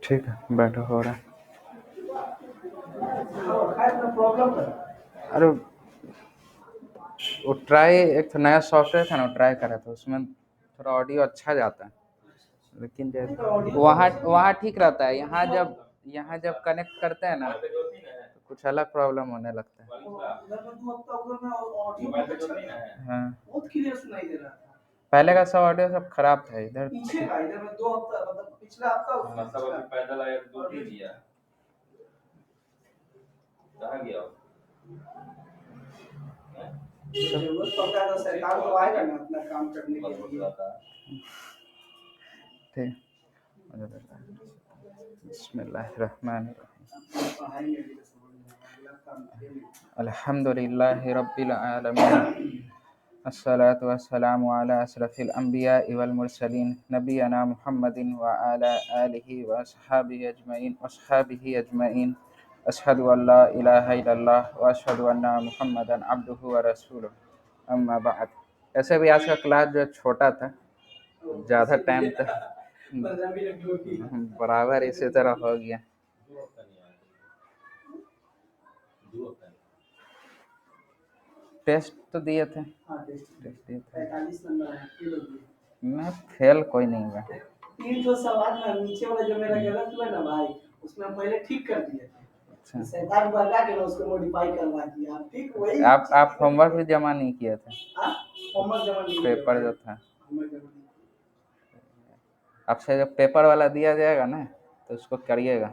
ठीक है, बैठो, हो रहा है। अरे वो ट्राई, एक तो नया सॉफ्टवेयर था ना, वो ट्राई करा था, उसमें थोड़ा ऑडियो अच्छा जाता है, लेकिन जैसे वहाँ वहाँ ठीक रहता है, यहाँ जब कनेक्ट करते हैं ना तो कुछ अलग प्रॉब्लम होने लगता है। हाँ, पहले का सब ऑडियो सब खराब था, इधर पीछे का, इधर में 2 हफ्ता मतलब पिछला हफ्ता उसमें सब अभी पैदल आया, 2 दिन दिया कहाँ गया जरूरत पड़ता है तो सरकार तो आएगा ना अपना काम करने के लिए। ठीक, बिस्मिल्लाहिर्रहमानिर्रहीम, अल्हम्दुलिल्लाहि रब्बिल आलमीन, अस्सलातु वस्सलामु अला अशरफिल अंबिया वल मुरसलीन, नबियना मुहम्मदिन व अला आलिहि व अस्हाबिहि अजमईन, अशहदु अल्ला इलाहा इल्लल्लाह व अशहदु अन्ना मुहम्मदन अब्दुहु व रसूलुहु, अम्मा बाद। ऐसे भी आज का क्लास जो छोटा था, ज़्यादा टाइम तक बराबर इसी तरह हो गया। टेस्ट तो दिए थे, टेस्ट दिए थे, मैं फेल कोई नहीं हुआ। 3 सवाल ना नीचे वाला जो मेरा गलत हुआ ना भाई, उसमें हम पहले ठीक कर दिए थे। अच्छा, शैतान बना के ना उसको मॉडिफाई करवा दिया। आप ठीक वही आप होमवर्क भी जमा नहीं किए थे? होमवर्क जमा नहीं, पेपर जो था आपसे, जब पेपर वाला दिया जाएगा ना तो उसको करिएगा,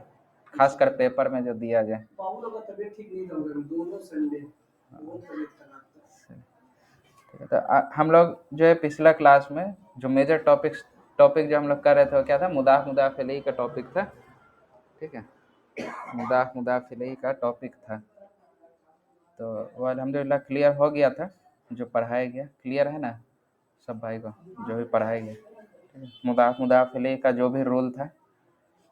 खासकर पेपर में जो दिया जाए। बाबू लोग का तबीयत ठीक नहीं था उधर, दोनों संडे बहुत तबीयत खराब था। ठीक है, तो हम लोग जो है पिछला क्लास में जो मेजर टॉपिक जो हम लोग कर रहे थे वो क्या था? मुदाफ इलैही का टॉपिक था। ठीक है, मुदाफ इलैही का टॉपिक था, तो वो अल्हम्दुलिल्लाह क्लियर हो गया था, जो पढ़ाया गया क्लियर है ना सब भाई को, जो भी पढ़ाया गया। ठीक है, मुदाफ इलैही का जो भी रूल था,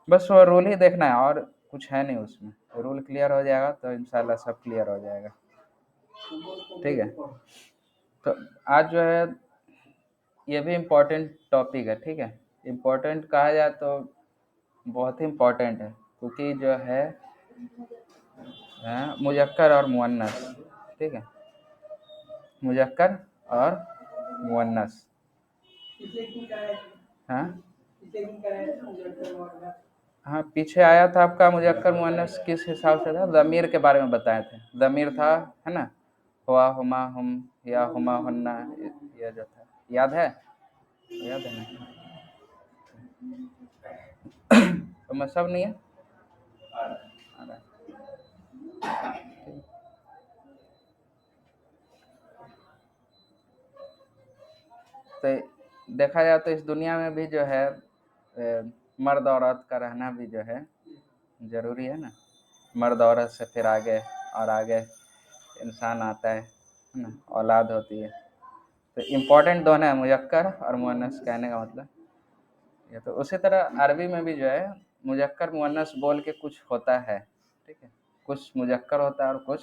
बस वो रूल ही देखना है और कुछ है नहीं उसमें। रूल क्लियर हो जाएगा तो इंशाल्लाह सब क्लियर हो जाएगा। ठीक है, तो आज जो है ये भी इम्पोर्टेंट टॉपिक है। ठीक है, इम्पोर्टेंट कहा जाए तो बहुत ही इम्पोर्टेंट है, क्योंकि जो है मुज़क्कर और मुअन्नस। ठीक है, मुज़क्कर और मुअन्नस। हाँ हाँ, पीछे आया था आपका मुज़क्कर मुअन्नस किस हिसाब से था? ज़मीर के बारे में बताए थे, ज़मीर था, है ना? हुआ, हुमा, हुम, या हुमा, हुन्ना, ये जो था, याद है? याद है ना? तो मैं सब नहीं है आ रहा है। तो देखा जाए तो इस दुनिया में भी जो है मर्द औरत का रहना भी जो है ज़रूरी है ना। मर्द औरत से फिर आगे और आगे इंसान आता है ना, औलाद होती है। तो इम्पोर्टेंट दोनों है, मुज़क्कर और मुअन्नस, कहने का मतलब ये। तो उसी तरह अरबी में भी जो है मुज़क्कर मुअन्नस बोल के कुछ होता है। ठीक है, कुछ मुज़क्कर होता है और कुछ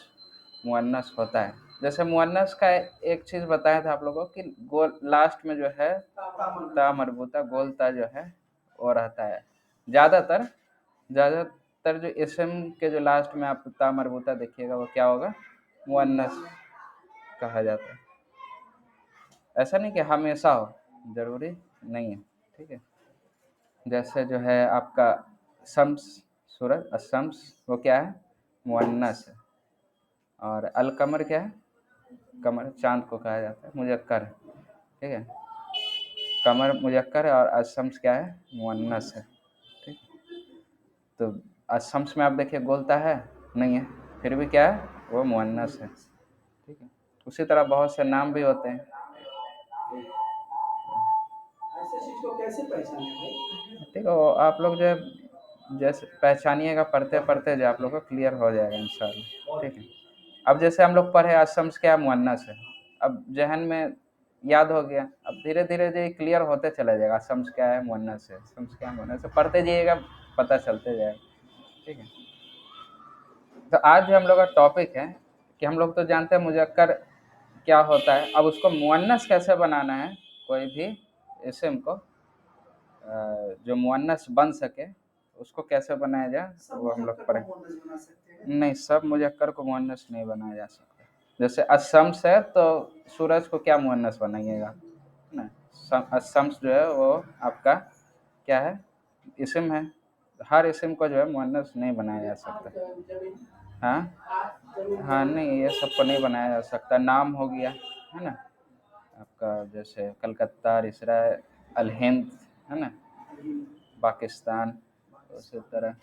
मुअन्नस होता है। जैसे मुअन्नस का एक चीज़ बताया था आप लोगों की, गोल लास्ट में जो है ता मरबूता, गोल ता जो है वो रहता है ज़्यादातर जो इसम के जो लास्ट में आप ता मरबूता देखिएगा वो क्या होगा? मुअन्नस कहा जाता है। ऐसा नहीं कि हमेशा हो, ज़रूरी नहीं है। ठीक है, जैसे जो है आपका शम्स, सूरज अशम्स, वो क्या है? मुअन्नस है। और अलकमर क्या है? कमर, चाँद को कहा जाता है, मुज़क्कर है। ठीक है, कमर मुज़क्कर है और अशम्स क्या है? मुअन्नस है। ठीक, तो अशम्स में आप देखिए गोलता है नहीं है, फिर भी क्या है? वो मुअन्नस है। ठीक है, उसी तरह बहुत से नाम भी होते हैं। ठीक है, आप लोग जो है जैसे पहचानिएगा, पढ़ते पढ़ते जो आप लोग को क्लियर हो जाएगा इंशाल्लाह। ठीक है, अब जैसे हम लोग पढ़े अशम्स क्या मुअन्नस है, अब जहन में याद हो गया, अब धीरे धीरे जो क्लियर होते चला जाएगा अशम्स क्या है, मुअन्नस है, अशम्स क्या है, मुअन्नस है, पढ़ते जाइएगा पता चलते जाएगा। ठीक है, तो आज जो हम लोग का टॉपिक है कि हम लोग तो जानते हैं मुज़क्कर क्या होता है, अब उसको मुअन्नस कैसे बनाना है, कोई भी इसम को जो मुअन्नस बन सके, उसको कैसे बनाया जाए वो हम लोग पढ़ेंगे। नहीं, सब मुजक्कर को मुअन्नस नहीं बनाया जा सकता। जैसे अशम्स है तो सूरज को क्या मुअन्नस बनाइएगा ना। अशम्स जो है वो आपका क्या है, इस्म है। हर इस्म को जो है मुअन्नस नहीं बनाया जा सकता। हाँ हाँ, नहीं ये सबको नहीं बनाया जा सकता। नाम हो गया है ना आपका, जैसे कलकत्ता, इसरा, अल हिंद है ना, पाकिस्तान, उसी तरह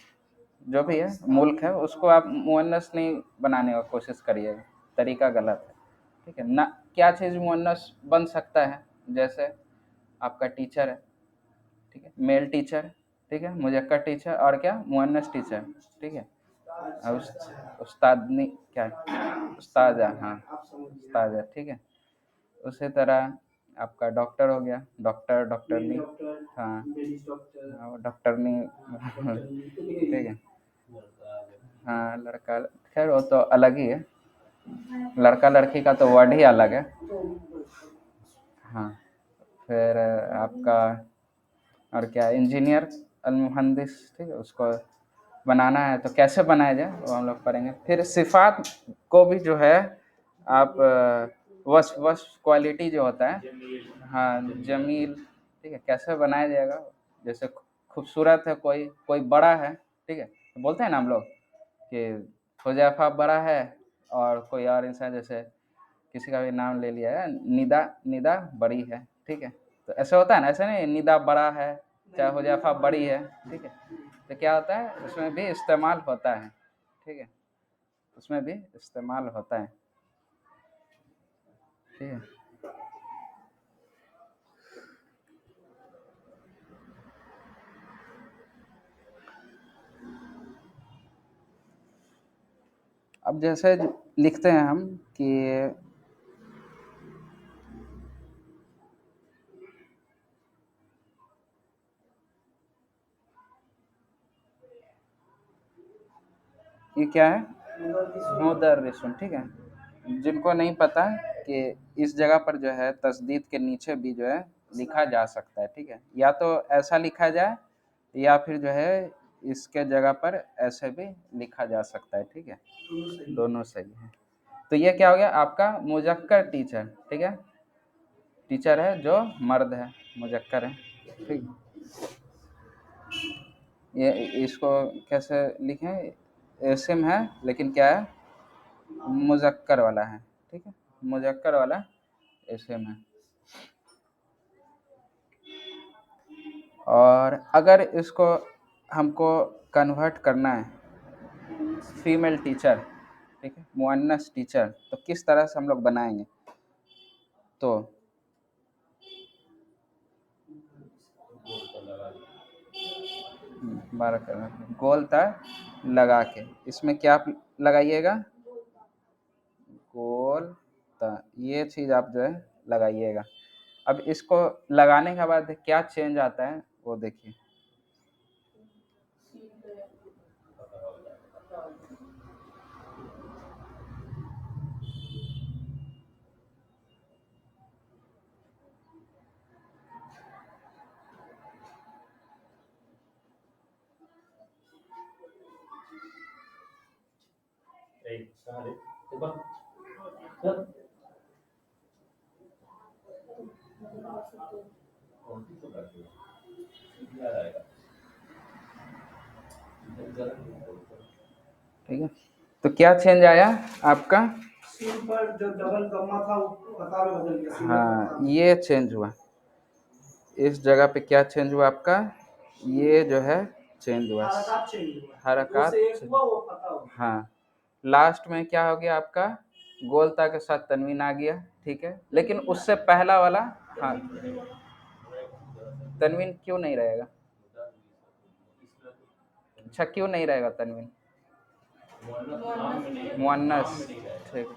जो भी है मुल्क है उसको आप मुअन्नस नहीं बनाने का कोशिश करिएगा, तरीका गलत है। ठीक है ना। क्या चीज़ मुअन्नस बन सकता है, जैसे आपका टीचर है, ठीक है, मेल टीचर, ठीक है, मुजक्कर टीचर, और क्या मुअन्नस टीचर, ठीक है। अब उस्तादनी क्या है, उस्ताजा, हाँ उस्ताजा, ठीक है। उसी तरह आपका डॉक्टर हो गया, डॉक्टर, डॉक्टरनी, हाँ डॉक्टरनी ठीक है। हाँ लड़का, खैर वो तो अलग ही है, लड़का लड़की का तो वर्ड ही अलग है। हाँ फिर आपका और क्या, इंजीनियर, अलमुहंदिस, ठीक है, उसको बनाना है तो कैसे बनाया जाए वो हम लोग पढ़ेंगे। फिर सिफात को भी जो है आप वस्फ क्वालिटी जो होता है, हाँ जमील, ठीक है, कैसे बनाया जाएगा। जैसे खूबसूरत है, कोई कोई बड़ा है, ठीक है, तो बोलते हैं ना हम लोग कि हुजैफा बड़ा है, और कोई और इंसान जैसे किसी का भी नाम ले लिया है, निदा, निदा बड़ी है, ठीक है, तो ऐसे होता है ना, ऐसे नहीं निदा बड़ा है चाहे हुजैफा बड़ी है, ठीक है, तो क्या होता है उसमें भी इस्तेमाल होता है, ठीक है, उसमें भी इस्तेमाल होता है, ठीक है। अब जैसे लिखते हैं हम कि ये क्या है, मुदर्रिसुन, ठीक है। जिनको नहीं पता कि इस जगह पर जो है तस्दीद के नीचे भी जो है लिखा जा सकता है, ठीक है, या तो ऐसा लिखा जाए या फिर जो है इसके जगह पर ऐसे भी लिखा जा सकता है, ठीक है, दोनों सही है। तो ये क्या हो गया आपका मुजक्कर टीचर, ठीक है, टीचर है जो मर्द है, मुजक्कर है, ठीक। ये इसको कैसे लिखें, इस्म है लेकिन क्या है, मुजक्कर वाला है, ठीक है, मुजक्कर वाला इस्म है। और अगर इसको हमको कन्वर्ट करना है फीमेल टीचर, ठीक है, मुअन्नस टीचर, तो किस तरह से हम लोग बनाएंगे, तो गोल तार लगा के, इसमें क्या आप लगाइएगा, गोल तार, ये चीज़ आप जो है लगाइएगा। अब इसको लगाने के बाद क्या चेंज आता है वो देखिए। ठीक है, तो क्या चेंज आया आपका, पर जो डबल गम्मा था वो कतार में बदल गया, हाँ ये चेंज हुआ, इस जगह पे क्या चेंज हुआ आपका, ये जो है चेंज हुआ, हरकत, हाँ लास्ट में क्या हो गया आपका, गोलता के साथ तनवीन आ गया, ठीक है, लेकिन उससे पहला वाला, हाँ तनवीन क्यों नहीं रहेगा, अच्छा क्यों नहीं रहेगा तनवीन, मुअन्नस, ठीक,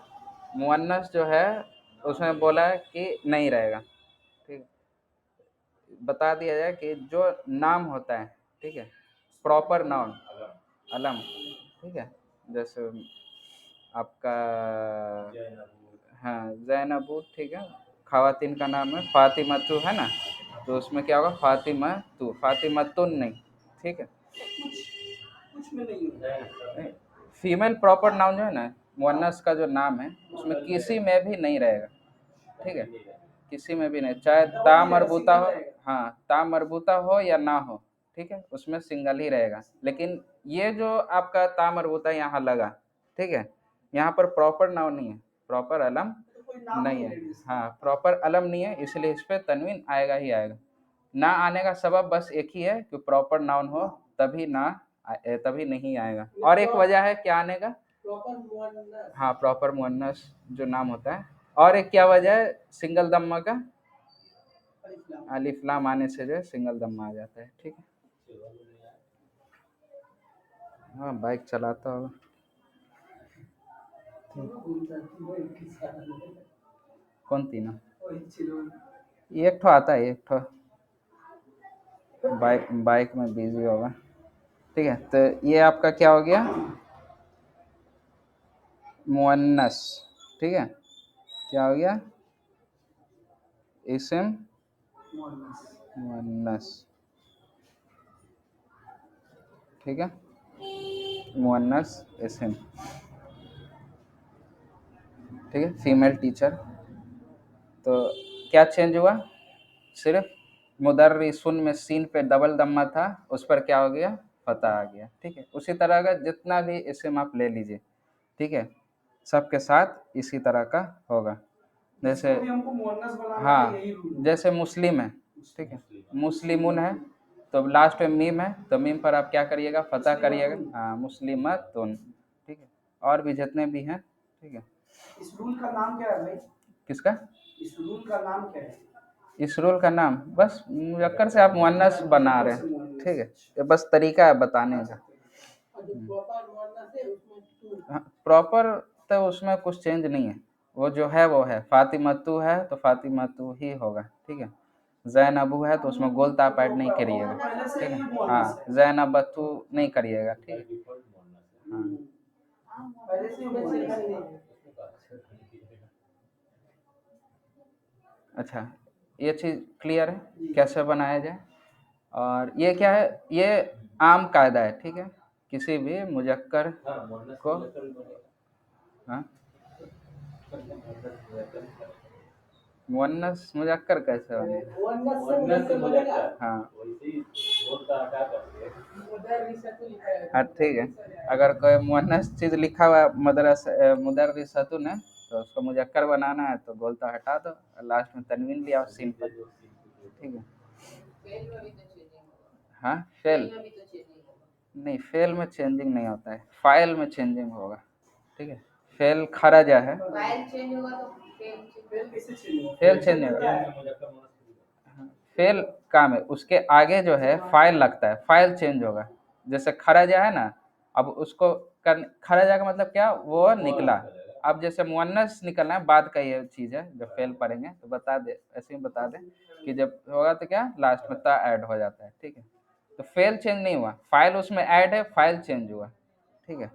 मुअन्नस जो है उसमें बोला है कि नहीं रहेगा, ठीक, बता दिया जाए कि जो नाम होता है, ठीक है, प्रॉपर नाउन, अलम, ठीक है, जैसे आपका, हाँ जैनबू, ठीक है, खवातीन का नाम है फातिमा तू, है ना, तो उसमें क्या होगा फातिमा तू, फातिमा तुन नहीं, ठीक है, कुछ में नहीं होता है। फीमेल प्रॉपर नाउन जो है ना, मुअन्नस का जो नाम है उसमें किसी में भी नहीं रहेगा, ठीक है, किसी में भी नहीं, चाहे ता मरबूता हो, हाँ ता मरबूता हो या ना हो, ठीक है, उसमें सिंगल ही रहेगा। लेकिन ये जो आपका ता मरबूता यहाँ लगा, ठीक है, यहाँ पर प्रॉपर नाउन नहीं है, प्रॉपर अलम नहीं है, हाँ प्रॉपर अलम नहीं है, इसलिए इस पे तनवीन आएगा ही आएगा। ना आने का सबब बस एक ही है कि प्रॉपर नाउन हो, तभी ना तभी नहीं आएगा। और एक वजह है क्या आने का, हाँ प्रॉपर मुअन्नस जो नाम होता है। और एक क्या वजह है सिंगल दम्मा का, अलिफ लाम आने से जो है सिंगल दम्मा आ जाता है, ठीक है। हाँ बाइक चलाता होगा। कौन तीनों, एक ठो आता है, एक ठो बाइक में बिजी होगा, ठीक है। तो ये आपका क्या हो गया, मुअन्नस, ठीक है, क्या हो गया, इस्म मुअन्नस, ठीक है, मुअन्नस इस्म, ठीक है। फीमेल टीचर, तो क्या चेंज हुआ, सिर्फ मुदर्रिसुन में सीन पे डबल दम्मा था, उस पर क्या हो गया, फता आ गया, ठीक है। उसी तरह का जितना भी इस्म आप ले लीजिए, ठीक है, सबके साथ इसी तरह का होगा। जैसे हाँ, जैसे मुस्लिम है, ठीक है, मुस्लिमुन है, तो लास्ट में मीम है, तो मीम पर आप क्या करिएगा, फतह करिएगा, हाँ मुस्लिमतुन, ठीक है। और भी जितने भी हैं, ठीक है। इस रूल का नाम क्या है भाई, किसका, इस रूल का नाम क्या है, इस रूल का नाम बस मुज़क्कर से आप मुअन्नस बना रहे हैं, ठीक है, ये बस तरीका है बताने का। हाँ, प्रॉपर तो उसमें कुछ चेंज नहीं है, वो जो है वो है, फातिमतु है तो फातिमतु ही होगा, ठीक है। ज़ैनबु है तो उसमें गोल ताप ऐड नहीं करिएगा, ठीक है, हाँ ज़ैनबतु नहीं करिएगा, ठीक है, हाँ। अच्छा, ये चीज़ क्लियर है कैसे बनाया जाए। और ये क्या है, ये आम कायदा है, ठीक है, किसी भी मुजक्कर को, हाँ मुअन्नस मुजक्कर कैसे बनेगा, हाँ हाँ ठीक है, अगर कोई मुअन्नस चीज़ लिखा हुआ है मुदर्रिसतुन है, तो उसको मुजक्कर बनाना है तो गोलता हटा दो, लास्ट में तनवीन लिया सीन पर, ठीक है। हाँ फेल नहीं, फेल में चेंजिंग नहीं होता है, फाइल में चेंजिंग होगा, ठीक है। फेल खराजा है, फेल चेंज नहीं होगा, फेल काम है, उसके आगे जो है फाइल लगता है, फाइल चेंज होगा। जैसे खराजा है ना, अब उसको कर, खराजा का मतलब क्या, वो निकला। अब जैसे मुअन्नस निकलना है, बाद का ये चीज़ है, जब फेल पढ़ेंगे तो बता दे, ऐसे ही बता दें कि जब होगा तो क्या लास्ट में ता ऐड हो जाता है, ठीक है। तो फेल चेंज नहीं हुआ, फाइल उसमें ऐड है, फाइल चेंज हुआ, ठीक है।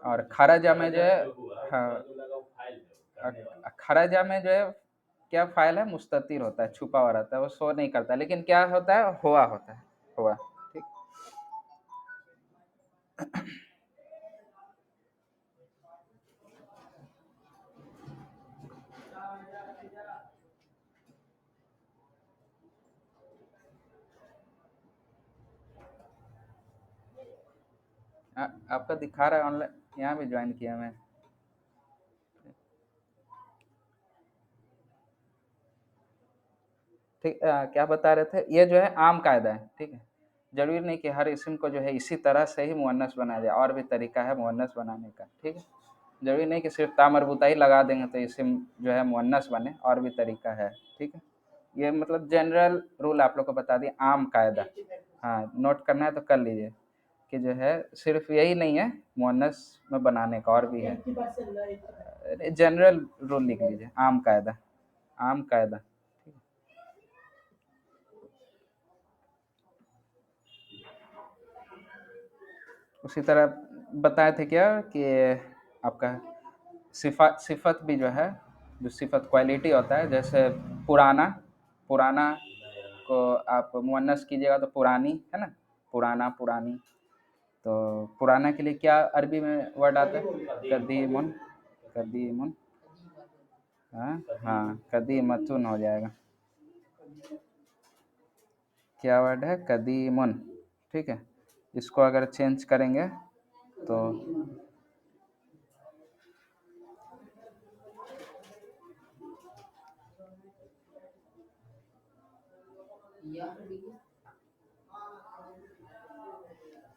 और खराजा में जो है, हाँ खराजा में जो है क्या फाइल है, मुस्ततिर होता है, छुपा हुआ रहता है, वो शो नहीं करता, लेकिन क्या होता है, हुआ होता है, हुआ, ठीक। आपका दिखा रहा है ऑनलाइन, यहाँ भी ज्वाइन किया मैं, ठीक। क्या बता रहे थे, ये जो है आम कायदा है, ठीक है, जरूरी नहीं कि हर इस्म को जो है इसी तरह से ही मुअन्नस बनाया जाए, और भी तरीका है मुअन्नस बनाने का, ठीक है। जरूरी नहीं कि सिर्फ ता मरबूता ही लगा देंगे तो इस्म जो है मुअन्नस बने, और भी तरीका है, ठीक है। ये मतलब जनरल रूल आप लोग को बता दिए, आम कायदा, हाँ नोट करना है तो कर लीजिए कि जो है सिर्फ यही नहीं है मुअन्नस में बनाने का, और भी है, जनरल रूल लिख लीजिए, आम कायदा, आम कायदा। उसी तरह बताए थे क्या कि आपका सिफत भी जो है, जो सिफत क्वालिटी होता है, जैसे पुराना, पुराना उसको आप मुअन्नस कीजिएगा तो पुरानी, है ना, पुराना, पुरानी। तो पुराना के लिए क्या अरबी में वर्ड आता है? कदीमुन, कदीमुन। हाँ हाँ, कदीमतुन हो जाएगा। क्या वर्ड है? कदीमुन। ठीक है, इसको अगर चेंज करेंगे तो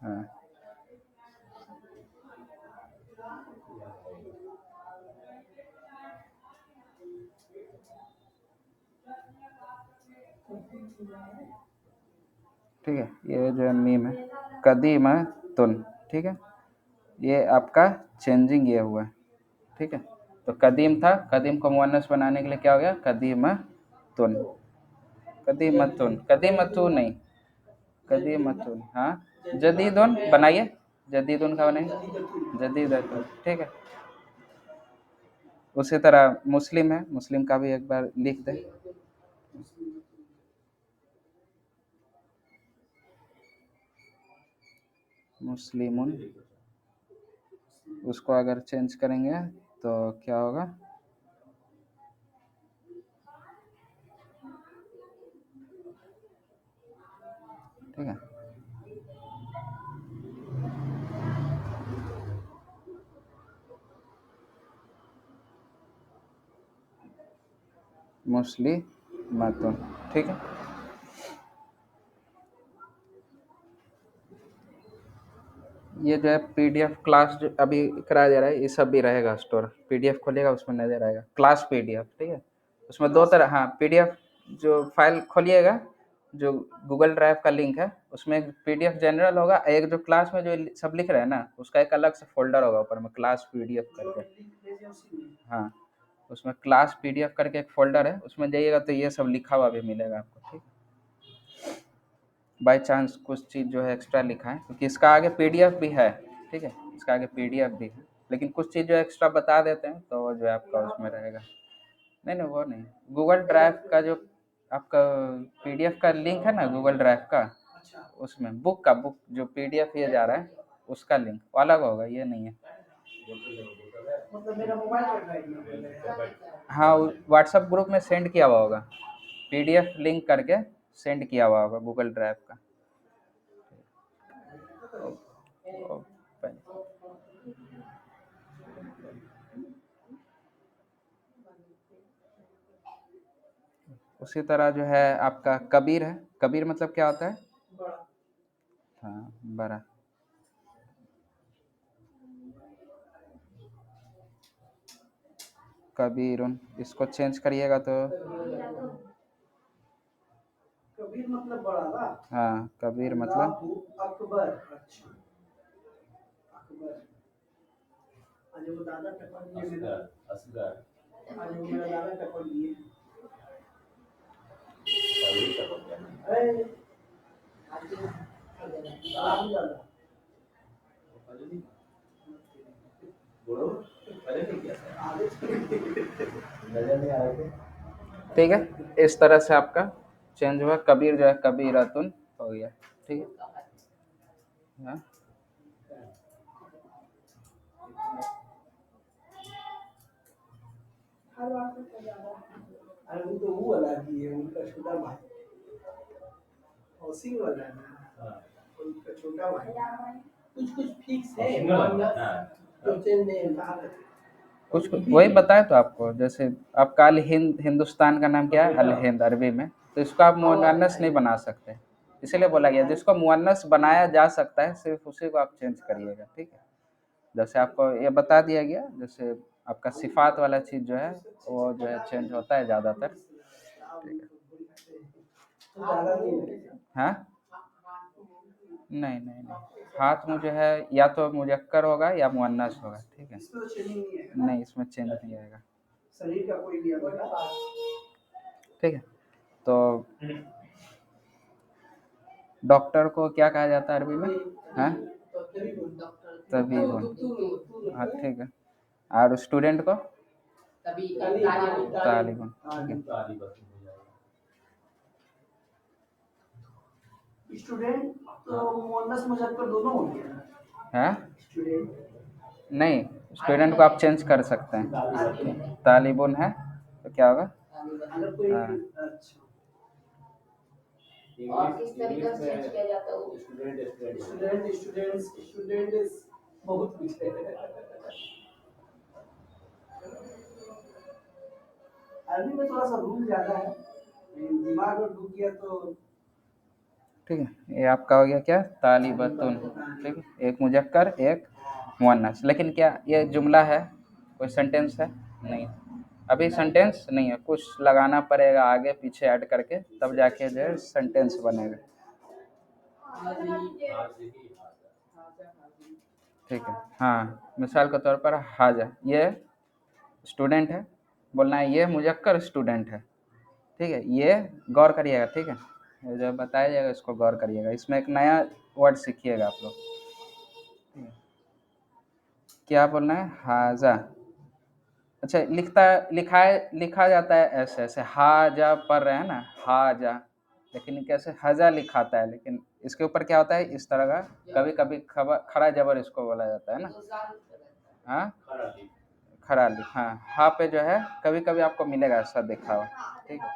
हाँ, ठीक है, ये जो है मीम है, कदीमतुन। ठीक है, ये आपका चेंजिंग ये हुआ है। ठीक है, तो कदीम था, कदीम को मुअन्नस बनाने के लिए क्या हो गया? कदीमतुन, कदीमतुन, कदीमतुन नहीं, कदीमतुन। हाँ, जदीदुन बनाइए, जदीदुन का बनाइए, जदीदतुन। ठीक है, उसी तरह मुस्लिम है, मुस्लिम का भी एक बार लिख दें। मुस्लिमुन, उसको अगर चेंज करेंगे तो क्या होगा? ठीक है, मुस्लिमतुन। ठीक है, ये जो है पीडीएफ क्लास जो अभी कराया जा रहा है, ये सब भी रहेगा स्टोर। पीडीएफ खोलिएगा उसमें नजर आएगा, क्लास पीडीएफ। ठीक है, उसमें दो तरह, हाँ, पीडीएफ जो फाइल खोलिएगा, जो गूगल ड्राइव का लिंक है, उसमें एक पीडीएफ जनरल होगा, एक जो क्लास में जो सब लिख रहे हैं ना, उसका एक अलग से फोल्डर होगा ऊपर में, क्लास पीडीएफ करके। हाँ, उसमें क्लास पीडीएफ करके एक फोल्डर है, उसमें जाइएगा तो ये सब लिखा हुआ भी मिलेगा आपको। ठीक, बाय चांस कुछ चीज़ जो है एक्स्ट्रा लिखा है, क्योंकि इसका आगे पीडीएफ भी है। ठीक है, इसका आगे पीडीएफ भी है, लेकिन कुछ चीज़ जो एक्स्ट्रा बता देते हैं तो वो जो है आपका उसमें रहेगा। नहीं नहीं, वो नहीं, गूगल ड्राइव का जो आपका पीडीएफ का लिंक है ना, गूगल ड्राइव का, उसमें बुक का, बुक जो पीडीएफ ये जा रहा है उसका लिंक अलग होगा, ये नहीं है। मतलब मेरा मोबाइल का ड्राइव में। हाँ, व्हाट्सएप ग्रुप में सेंड किया हुआ होगा, पीडीएफ लिंक करके सेंड किया हुआ होगा गूगल ड्राइव का। ओपन, उसी तरह जो है आपका कबीर है, कबीर मतलब क्या होता है? बड़ा। हाँ, बड़ा। कबीरुन, इसको चेंज करिएगा तो कबीर मतलब बड़ा ना? हाँ, कबीर मतलब अकबर। अच्छा, अकबर। आज वो दादा टपक दिए मेरा, असगर। आज वो मेरा दादा टपक दिए। अरे आज सलाम दादा। बोलो, अरे नहीं क्या आगे नजर नहीं आ रहे थे। ठीक है, इस तरह से आपका चेंज हुआ, कबीर जो है कबीरतुन हो गया। ठीक है, हाँ? अरे वो वाला भी है, उनका छोटा भाई हौसिंग वाला है ना, उनका छोटा भाई। कुछ कुछ फिक्स है, जो चेंज नहीं कहा करते। कुछ वही बताया तो आपको, जैसे आपका अल हिंद, हिंदुस्तान का नाम क्या है? अल हिंद अरबी में, तो इसको आप मुअन्नस नहीं बना सकते, इसीलिए बोला गया जिसको मुअन्नस बनाया जा सकता है सिर्फ उसी को आप चेंज करिएगा। ठीक है, जैसे आपको ये बता दिया गया, जैसे आपका सिफात वाला चीज़ जो है वो जो है चेंज होता है ज़्यादातर। ठीक है, हाँ, नहीं नहीं नहीं, हाथ में जो है या तो मुजक्कर होगा या मुअन्नस होगा। ठीक है, नहीं, इसमें चेंज नहीं आएगा। शरीर का कोई भी अंग। ठीक है, तो डॉक्टर को क्या कहा जाता है अरबी में? हाँ, तबीबुन। हाँ, ठीक है, और स्टूडेंट को तालिबुन। ठीक है, स्टूडेंट तो मुअन्नस मुजक्कर दोनों हो गया ना। है स्टूडेंट नहीं, स्टूडेंट को आप चेंज कर सकते हैं। तालिबुन है तो क्या होगा? अगर कोई हाँ। अच्छा और किस तरीके से चेंज किया जाता है वो? स्टूडेंट बहुत कुछ है। अरबी में थोड़ा सा रूल ज्यादा है, लेकिन दिमाग में ढूक गया तो ठीक है, ये आपका हो गया क्या? तालिबतुन। ठीक है, एक मुजक्कर एक मुअन्नस। लेकिन क्या ये जुमला है? कोई सेंटेंस है? नहीं, अभी सेंटेंस नहीं है, कुछ लगाना पड़ेगा आगे पीछे ऐड करके, तब जाके जो है सेंटेंस बनेगा। ठीक है, हाँ, मिसाल के तौर पर हाजा, ये स्टूडेंट है, बोलना है ये मुजक्कर स्टूडेंट है। ठीक है, ये गौर करिएगा। ठीक है, ये जो बताया जाएगा इसको गौर करिएगा, इसमें एक नया वर्ड सीखिएगा आप लोग। ठीक है, क्या बोलना है? हाजा। अच्छा, लिखा जाता है ऐसे ऐसे, हाजा पढ़ रहे हैं ना, हाजा, लेकिन कैसे हजा लिखाता है, लेकिन इसके ऊपर क्या होता है इस तरह का, कभी कभी खड़ा जबर इसको बोला जाता है ना। हाँ, खड़ा लिख, हाँ, हा पे जो है कभी कभी आपको मिलेगा ऐसा देखा हुआ। ठीक है,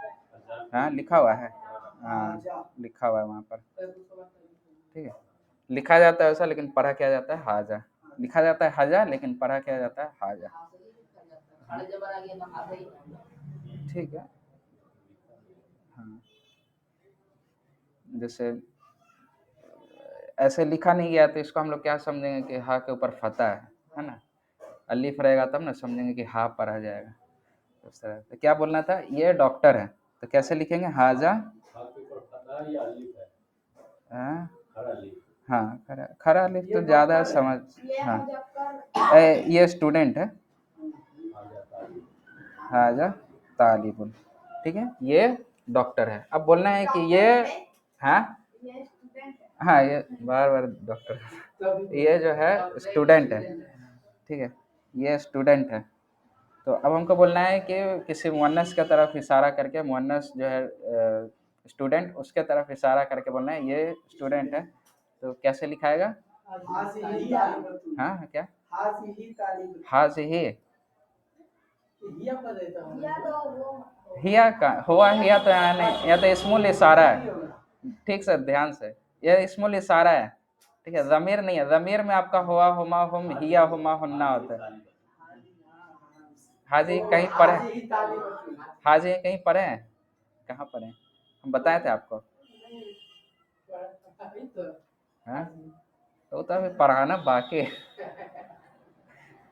हाँ, लिखा हुआ है, हाँ, लिखा हुआ है वहाँ पर। ठीक है, लिखा जाता है ऐसा, लेकिन पढ़ा क्या जाता है? हाजा। लिखा जाता है हजा, लेकिन पढ़ा क्या जाता है? हाजा। खड़े जबर आ गया तो आधा ही। ठीक है, हाँ, जैसे ऐसे लिखा नहीं गया तो इसको हम लोग क्या समझेंगे कि हा के ऊपर फतह है ना, अलिफ रहेगा तब ना समझेंगे कि हा पढ़ा जाएगा। उस तरह तो क्या बोलना था? ये डॉक्टर है, तो कैसे लिखेंगे? हाजा, हाँ, हाँ, खरा खरा अलिफ तो ज़्यादा समझ, हाँ, ये स्टूडेंट है, हाजा तालिबुन। ठीक है, ये डॉक्टर है। अब बोलना है कि ये, हाँ, हाँ, ये बार बार डॉक्टर, ये जो है स्टूडेंट है। ठीक है, ये स्टूडेंट है। तो अब हमको बोलना है कि किसी मुअन्नस की तरफ इशारा करके, मुअन्नस जो है स्टूडेंट, उसके तरफ इशारा करके बोलना है ये स्टूडेंट है। तो कैसे लिखाएगा? हाँ, क्या? हाज़िही। हिया का हुआ, हिया तो यहाँ नहीं, यह तो इस्मुल इशारा है। ठीक से ध्यान से, यह इस्मुल इशारा है। ठीक है, ज़मीर नहीं है। ज़मीर में आपका हुआ, हुमा, हुम, हिया, हुमा, हुन्ना होता है। हाजी कहीं पढ़े? हाजी कहीं पढ़े हैं? कहाँ पढ़े? हम बताए थे आपको। हाँ, तो अभी पढ़ाना बाकी है।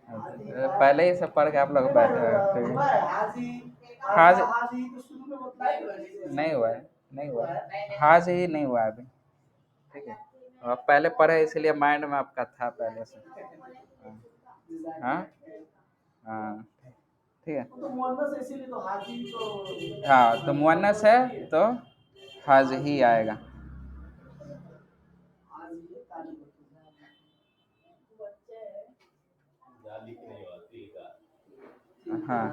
पहले ही से पढ़ के आप लोग बैठे हैं। हाजी नहीं हुआ है, नहीं हुआ है, हाजी नहीं हुआ है अभी। ठीक है, आप पहले पढ़े इसलिए माइंड में आपका था पहले से। हाँ, हाँ, ठीक है, हाँ, तो मुअन्नस है तो हाज ही आएगा। हाँ,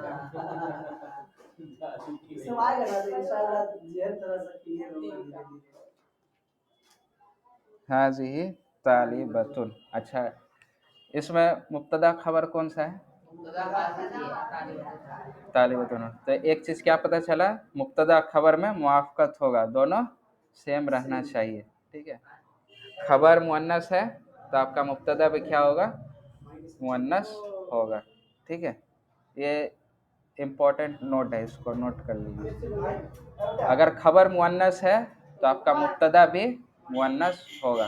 हाजिही तालिबतुन। अच्छा, इसमें मुब्तदा खबर कौन सा है? तालिबतुन। तो एक चीज़ क्या पता चला, मुब्तदा खबर में मुआफ़क़त होगा, दोनों सेम रहना चाहिए। ठीक है, खबर मुअन्नस है तो आपका मुब्तदा भी क्या होगा? मुअन्नस होगा। ठीक है, ये इम्पोर्टेंट नोट है, इसको नोट कर लीजिए। अगर खबर मुअन्नस है तो आपका मुब्तदा भी मुअन्नस होगा।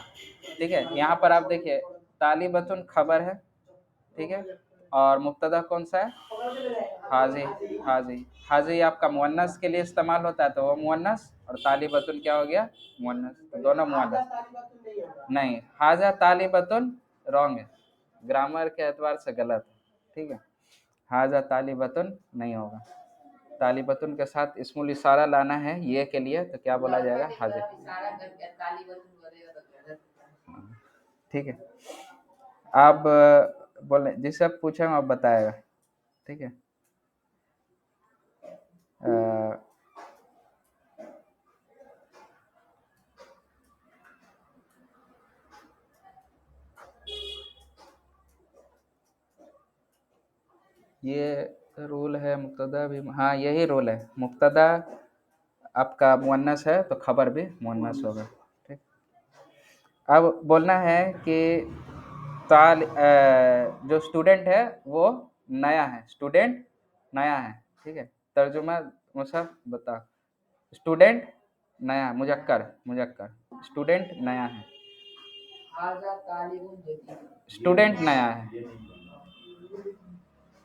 ठीक है, यहाँ पर आप देखिए, तालिबतुन खबर है। ठीक है, और मुब्तदा कौन सा है? हाजी। हाजी, हाजी आपका मुअन्नस के लिए इस्तेमाल होता है तो वो मुअन्नस, और तालिबतुन क्या हो गया? मुअन्नस, तो दोनों मुअन्नस। नहीं, हाजा तालिबतुन रॉन्ग है, ग्रामर के एतबार से गलत है। ठीक है, हाजा तालिबतुन नहीं होगा। तालिबतुन के साथ इस्मुल इशारा लाना है ये के लिए, तो क्या बोला जाएगा? हाजिर। ठीक है, आप बोले जिससे आप पूछेंगे आप बताएगा। ठीक है, ये रूल है मुक्तदा भी, हाँ यही रूल है। मुक्तदा आपका मुअन्नस है तो खबर भी मुअन्नस होगा। ठीक, अब बोलना है कि जो स्टूडेंट है वो नया है, स्टूडेंट नया है। ठीक है, तर्जुमा मुसहफ बता। स्टूडेंट नया, मुजक्कर मुजक्कर, स्टूडेंट नया है, हाजा तालिबुन जदीद। स्टूडेंट नया है।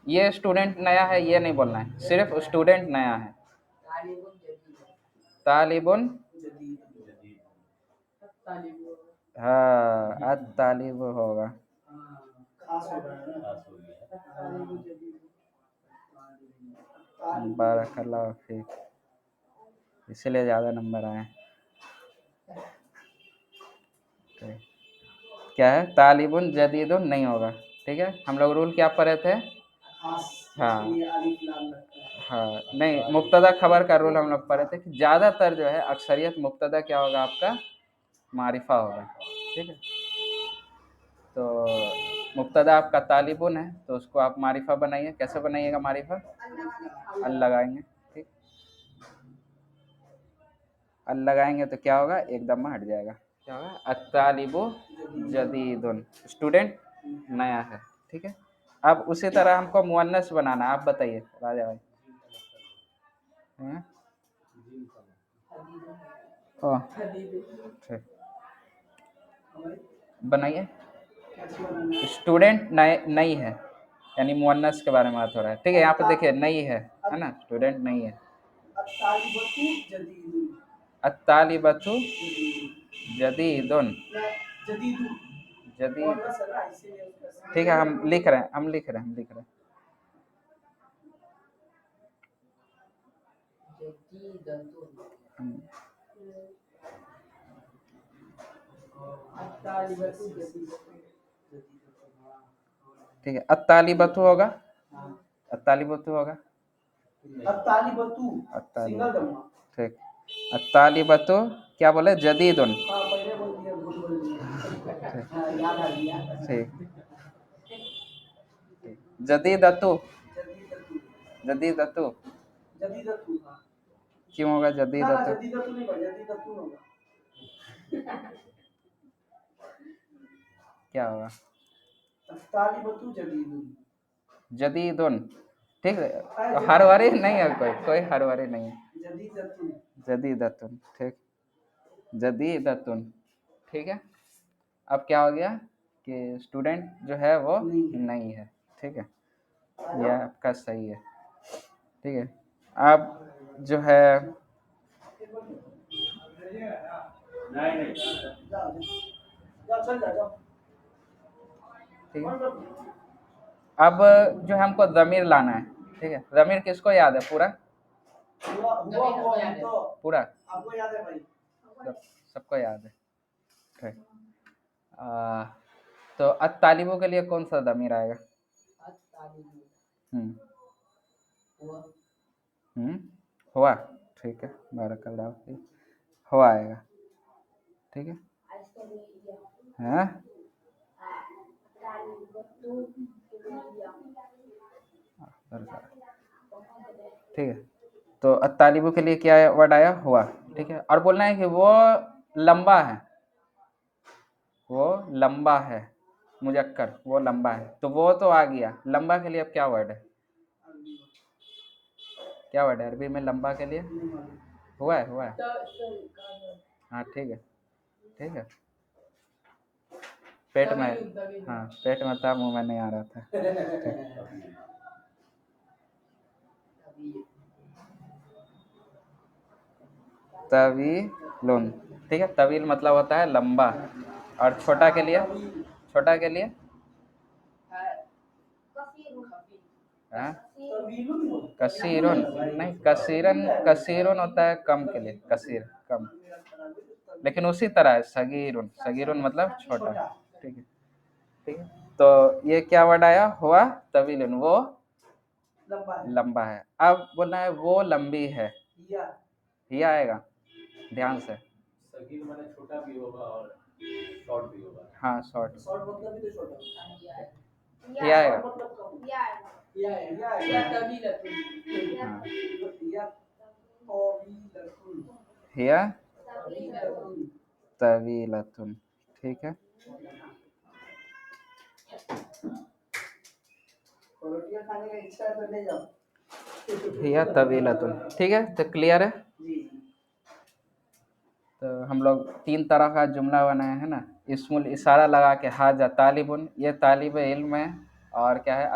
ये स्टूडेंट नया है ये नहीं बोलना है, सिर्फ स्टूडेंट नया है। तालिबुन जदीद। तालिबुन, तालिबुन। हाँ अत-तालिब होगा। खास हो गया ना। तालिबुन जदीद। बारकल्लाहु फीक, इसलिए ज़्यादा नंबर आए। ठीक, क्या है, तालिबुन जदीदुन नहीं होगा। ठीक है, हम लोग रूल क्या पढ़े थे? खास हाँ के लिए अलिफ लाम लगता है। हाँ, नहीं मुब्तदा खबर का रूल हम लोग पढ़े थे कि ज़्यादातर जो है अक्सरियत मुब्तदा क्या होगा आपका, मारिफा होगा। ठीक है, तो मुब्तदा आपका तालिबुन है तो उसको आप मारिफा बनाइए। कैसे बनाइएगा मारिफा? अल लगाएंगे। ठीक, अल लगाएंगे तो क्या होगा, एकदम में हट जाएगा। क्या होगा, अत्तालिबु जदीदुन, स्टूडेंट नया है। ठीक है, अब उसी तरह हमको मुअन्नस बनाना है। आप बताइए राजा भाई। हैं? ओह, ठीक, बनाइए। कैसे बनाना है? स्टूडेंट नए नई है, यानी मुअन्नस के बारे में बात हो रहा है। ठीक है, यहाँ पे देखिए नई है ना, स्टूडेंट नई है। अत्तालिबतु जदीदुन। अत्तालिबतु जदीदुन। जदीदुन, जदीदुन। जदीद। मुअन्नस है ना, इसीलिए उसका ठीक है, हम लिख रहे हैं, हम लिख रहे हैं, हम लिख रहे हैं। जदीदतुन। हम- अत्तालिबतु जदीदुन। ठीक है, अत्तालिबतु होगा, अत्तालिबतु होगा, अत्तालिबतु सिंगल अत्तालिबतु। दम्मा। ठीक, अत्तालिबतु क्या बोले, जदीदुन। हाँ पहले बोल दिया, भूल बोल दिया। ठीक, हाँ याद आ गया। ठीक, ठीक। जदीदतु, जदीदतु। जदीदतु जदीदतु हाँ। क्यों होगा ना जदीदतु? जदीदतु नहीं भाई, जदीदतु होगा। क्या होगा, अत्तालिबतु जदीदुन। जदीदुन। ठीक है, तो हर वारी नहीं है, कोई कोई हर वारी नहीं है। जदीदतुन। जदीदतुन, ठीक, जदीदतुन। ठीक है, अब क्या हो गया कि स्टूडेंट जो है वो नहीं है। ठीक है, यह आपका सही है। ठीक है, अब जो है जाओ जाओ चल जाओ। ठीक है, अब जो है हमको ज़मीर लाना है। ठीक है, ज़मीर किसको याद है पूरा? हुआ हुआ हुआ तो पूरा आपको याद है भाई? सबको याद है। ठीक, तो अत्तालिबों के लिए कौन सा ज़मीर आएगा? अत्तालिबु। हम्म हुआ। हम्म, हुआ। ठीक है, बारकल्लाह फीक, हुआ आएगा। ठीक है, हाँ ठीक है, तो अत्तालिबों के लिए क्या वर्ड आया, हुआ। ठीक है, और बोलना है कि वो लंबा है, वो लंबा है, मुजक्कर वो लंबा है। तो वो तो आ गया, लंबा के लिए अब क्या वर्ड है, क्या वर्ड है अरबी में लंबा के लिए? हुआ है, हुआ है। हाँ ठीक है, ठीक है, पेट में, हाँ पेट में था, मुंह में नहीं आ रहा था। ठीक, तवीलुन। ठीक है, तवील मतलब होता है लंबा, और छोटा के लिए, छोटा के लिए हाँ? कसीरुन नहीं, कसीरन, कसीरुन होता है कम के लिए, कसीर कम, लेकिन उसी तरह है सगीरुन, सगीरुन मतलब छोटा। ठीक है, ठीक है, तो ये क्या वर्ड आया, हुआ तवीलुन, वो लंबा है। अब बोलना है वो लंबी है, ये आएगा, ध्यान से। सगीर माने छोटा भी होगा और शॉर्ट भी होगा। हाँ शॉर्ट, शॉर्ट मतलब भी तो छोटा। ये आएगा, मतलब कम। या तभी लगती हाँ या तवीलतुन हिया तवीलतुन तवीलतुन, ठीक है। रोटियां खाने का इच्छा है तो ले जाओ। हिया तवीलतुन, ठीक है। तो क्लियर है। जी तो हम लोग 3 तरह का जुमला बनाए हैं ना, इस्मुल इशारा लगा के हाजा तालिबुन, ये तालिब इल्म है। और क्या है,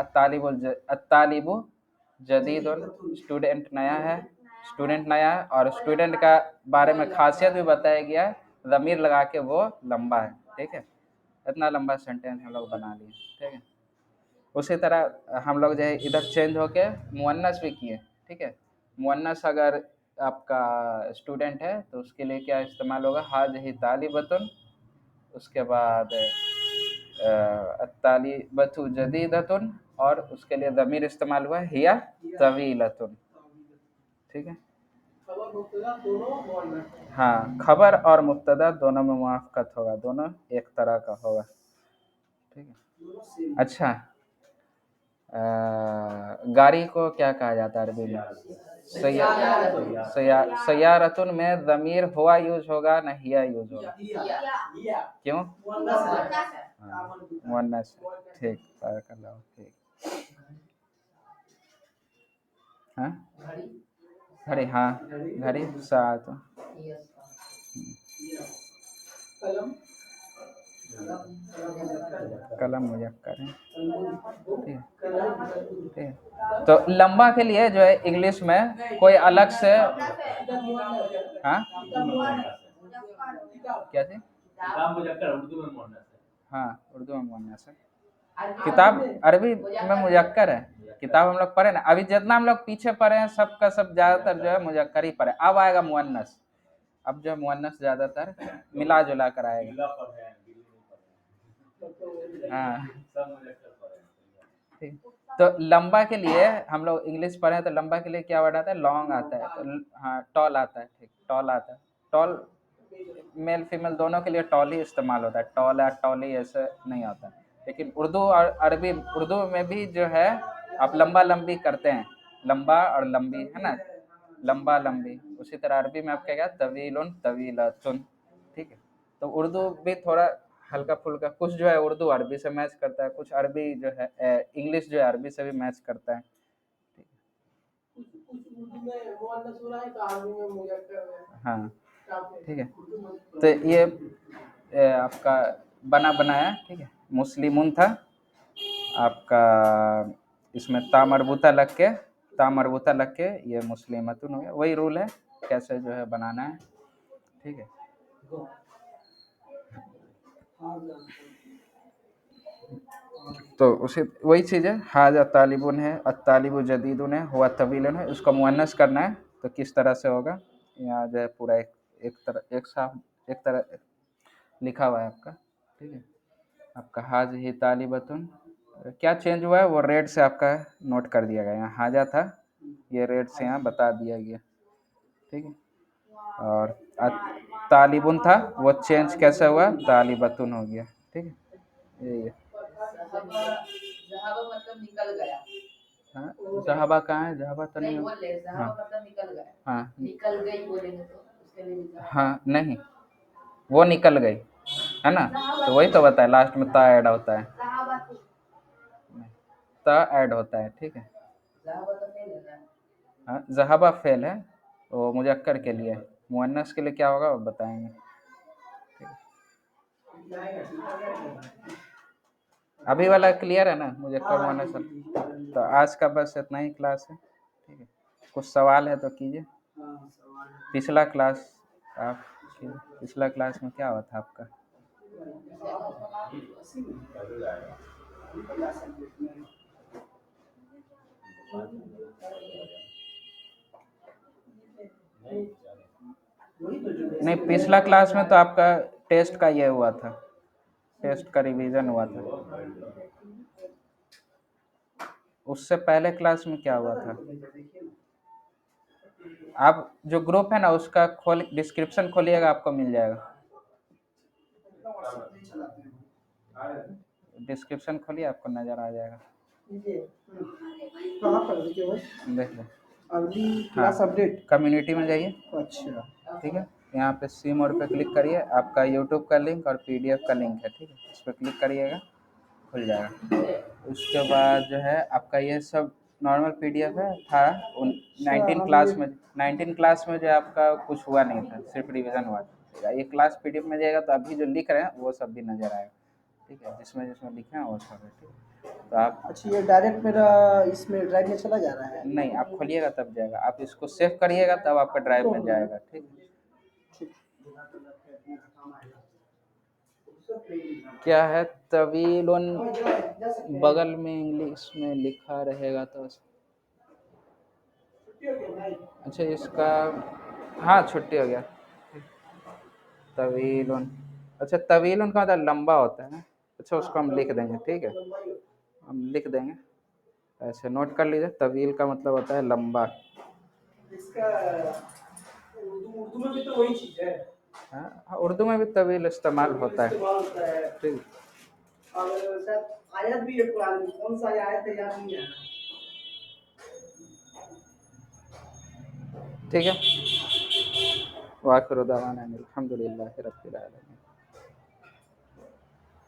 अत्तालिबु जदीदुन, स्टूडेंट नया है, स्टूडेंट नया है। और स्टूडेंट का बारे में खासियत भी बताया गया है, ज़मीर लगा के वो लंबा है, ठीक है। इतना लंबा सेंटेंस हम लोग बना लिए, ठीक है। उसी तरह हम लोग जो है इधर चेंज होके मुअन्नस भी किए, ठीक है। मुअन्नस अगर आपका स्टूडेंट है तो उसके लिए क्या इस्तेमाल होगा, हाज़िही तालिबतुन, उसके बाद तालिबतु जदीदतुन, और उसके लिए ज़मीर इस्तेमाल हुआ हिया तवीलतुन, ठीक है। खबर मुब्तदा दोनों मुअन्नस है। हाँ, खबर और मुब्तदा दोनों में मुआफ़क़त होगा, दोनों एक तरह का होगा, ठीक है। दोनों सेम अच्छा, गाड़ी को क्या कहा जाता है अरबी में? सयारतुन में ज़मीर हुआ यूज होगा ना हिया यूज होगा? या क्यों? मुअन्नस है। हाँ, मुअन्नस है, ठीक, बारकल्लाह, ठीक। हाँ, घड़ी, हाँ, घड़ी सात, कलम कलम मुजक्कर है, ठीक है, कलम ठीक है। तो लंबा के लिए जो है इंग्लिश में कोई अलग से, हाँ, क्या थी? किताब मुजक्कर उर्दू में मुअन्नस है। हाँ, उर्दू में मुअन्नस है। किताब अरबी में मुजक्कर है। किताब हम लोग पढ़े ना, अभी जितना हम लोग पीछे पढ़े हैं सबका सब ज्यादातर जो है मुजक्कर ही पढ़े। अब आएगा मुअन्नस, अब जो है मुअन्नस ज्यादातर मिला जुला कर आएगा। गिला पढ़े हैं, गिली नहीं पढ़े हैं। हाँ, सब मुजक्कर पढ़े हैं। ठीक। तो लंबा के लिए हम लोग इंग्लिश पढ़े हैं, तो लंबा के लिए क्या वर्ड आता है? लॉन्ग आता है। तो हाँ, टॉल आता है, ठीक, टॉल आता है। टॉल मेल फीमेल दोनों के लिए टॉल ही इस्तेमाल होता है, टॉल या टॉली ऐसे नहीं आता है। लेकिन उर्दू और अरबी, उर्दू में भी जो है आप लंबा लंबी करते हैं, लंबा और लंबी, है ना, लंबा लंबी। उसी तरह अरबी में आपका क्या, तवीलुन तवीलतुन, ठीक है। तो उर्दू भी थोड़ा हल्का फुल्का, कुछ जो है उर्दू अरबी से मैच करता है, कुछ अरबी जो है इंग्लिश जो है अरबी से भी मैच करता है, ठीक कुछ उर्दू में मुअन्नस हो रहा है तो अरबी में मुजक्कर है। है। हाँ, काफी ठीक है। उर्दू में तो ये आपका बना बनाया, ठीक है। मुस्लिमुन था आपका, इसमें ता मरबूता लग के ये मुस्लिमतुन हो गया। वही रूल है कैसे जो है बनाना है, ठीक है। तो उसे वही चीज़ है, हाजा तालिबुन है, अत्तालिबु जदीदुन है, हुआ तवीलन है। उसको मुअन्नस करना है तो किस तरह से होगा, यहाँ जो है पूरा एक साफ एक तरह लिखा हुआ है आपका, ठीक है। आपका हाज ही तालिबतुन, क्या चेंज हुआ है वो रेड से आपका नोट कर दिया गया। यहाँ हाजा था, ये रेड से यहाँ बता दिया गया, ठीक है। और तालिबुन था, वो चेंज कैसे हुआ, तालिबतुन हो गया, ठीक है। यही है। ज़हाबा मतलब निकल गया। हाँ, ज़हाबा कहाँ है, ज़हाबा तो नहीं नहीं बोल रहे, ज़हाबा हाँ, मतलब निकल गया। हाँ, निकल गई बोलेंगे तो उसके लिए भी ज़हाबा। हाँ, नहीं, वो निकल गई, है ना। तो वही तो बताया, लास्ट में ता ऐड होता है, ज़हाबा तो ता ऐड होता है, ठीक है। ज़हाबा तो नहीं लेना है। हाँ, ज़हाबा फेल है, वो मुजक्कर के लिए। मुअन्नस के लिए क्या होगा वो बताएंगे, ठीक है। अभी वाला क्लियर है ना, मुजक्कर मुअन्नस वाला? तो आज का बस इतना ही क्लास है, ठीक है। कुछ सवाल है तो कीजिए। पिछला क्लास आप पिछला क्लास में क्या हुआ था आपका? नहीं, पिछला क्लास में तो आपका टेस्ट का ये हुआ था, टेस्ट का रिवीजन हुआ था। उससे पहले क्लास में क्या हुआ था? आप जो ग्रुप है ना उसका खोल, डिस्क्रिप्शन खोलिएगा, आपको मिल जाएगा। डिस्क्रिप्शन खोलिए, आपको नज़र आ जाएगा। ये कहाँ पर देखिए भाई, देख लो। Early class update. कम्युनिटी में जाइए, अच्छा ठीक है। यहाँ पे सी मोड पे क्लिक करिए, आपका यूट्यूब का लिंक और पीडीएफ का लिंक है, ठीक है। इस पर क्लिक करिएगा, खुल जाएगा। उसके बाद जो है आपका ये सब नॉर्मल पीडीएफ है था। उन 19 क्लास में जो आपका कुछ हुआ नहीं था, सिर्फ रिवीजन हुआ था। ये क्लास पीडीएफ में जाएगा तो अभी जो लिख रहे हैं वो सब भी नज़र आएगा, ठीक है। जिसमें जिसमें लिखे हैं वो सब है, ठीक है। तो आप अच्छा, ये डायरेक्ट मेरा इसमें ड्राइव में चला जा रहा है। नहीं, आप खोलिएगा तब जाएगा। आप इसको सेव करिएगा तब आपका ड्राइव में जाएगा, ठीक है। क्या है तवीलोन, बगल में इंग्लिश में लिखा रहेगा तो अच्छा इसका, हाँ छुट्टी हो गया। तवीलोन, अच्छा तवीलोन का मतलब लंबा होता है। अच्छा उसको हम लिख देंगे, ठीक है, हम लिख देंगे। ऐसे नोट कर लीजिए, तवील का मतलब होता है लंबा। इसका उर्दू में भी तो वही चीज है। हाँ, उर्दू में भी तवील इस्तेमाल होता है, इस्तेमाल होता है। ठीक। और शायद आयत भी है कुरान में, कौन सा आयत है याद नहीं आ रहा। ठीक है। वाखिर दावाना अनिल हम्दुलिल्लाहि रब्बिल आलमीन।